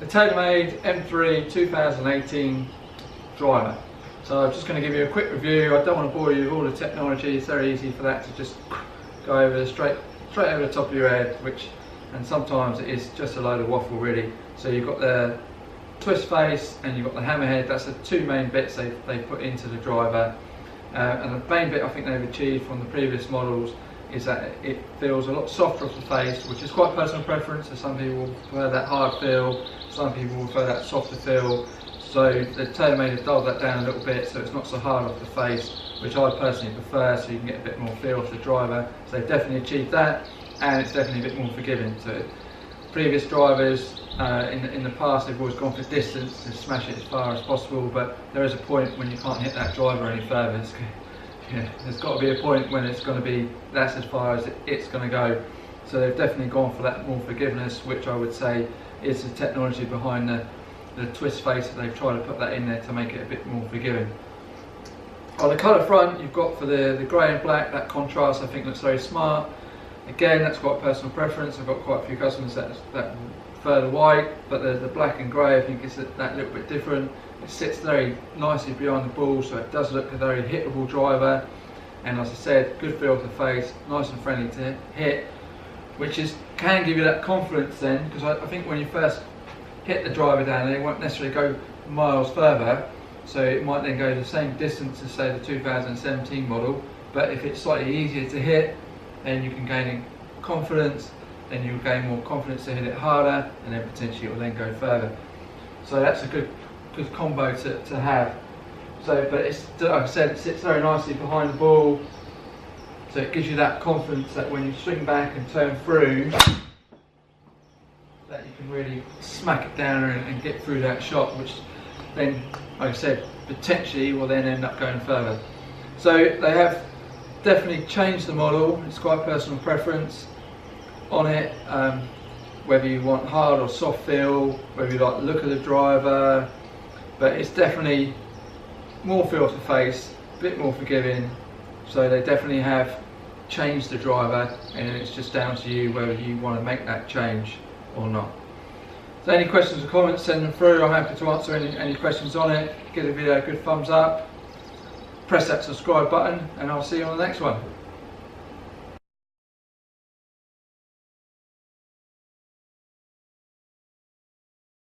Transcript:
the Taylormade M3 2018 driver. So I'm just going to give you a quick review. I don't want to bore you with all the technology. It's very easy for that to just go over straight over the top of your head, and sometimes it is just a load of waffle really. So you've got the twist face and you've got the hammerhead. That's the two main bits they put into the driver. And the main bit I think they've achieved from the previous models is that it feels a lot softer off the face, which is quite personal preference. So some people prefer that hard feel, some people prefer that softer feel. So the Taylormade have dialed that down a little bit so it's not so hard off the face, which I personally prefer, so you can get a bit more feel off the driver. So they've definitely achieved that, and it's definitely a bit more forgiving. So previous drivers in the past, they've always gone for distance to smash it as far as possible, but there is a point when you can't hit that driver any further. There's got to be a point when it's going to be, that's as far as it's going to go. So they've definitely gone for that more forgiveness, which I would say is the technology behind the twist face, that they've tried to put that in there to make it a bit more forgiving. On the colour front, you've got for the grey and black, that contrast I think looks very smart. Again, that's quite personal preference. I've got quite a few customers that prefer the white, but the black and grey I think is that little bit different. It sits very nicely behind the ball, so it does look a very hittable driver, and as I said, good feel of the face, nice and friendly to hit, which can give you that confidence then, because I think when you first hit the driver down there, it won't necessarily go miles further, so it might then go the same distance as say the 2017 model, but if it's slightly easier to hit, then you can gain confidence, then you'll gain more confidence to hit it harder, and then potentially it will then go further. So that's a good combo to have. So, but it's, like I said, it sits very nicely behind the ball, so it gives you that confidence that when you swing back and turn through, that you can really smack it down and get through that shot, which then, like I said, potentially will then end up going further. So they have definitely changed the model. It's quite personal preference on it, whether you want hard or soft feel, whether you like the look of the driver, but it's definitely more feel to face, a bit more forgiving. So they definitely have changed the driver, and it's just down to you whether you want to make that change or not. So any questions or comments, send them through. I'm happy to answer any questions on it. Give the video a good thumbs up, press that subscribe button, and I'll see you on the next one.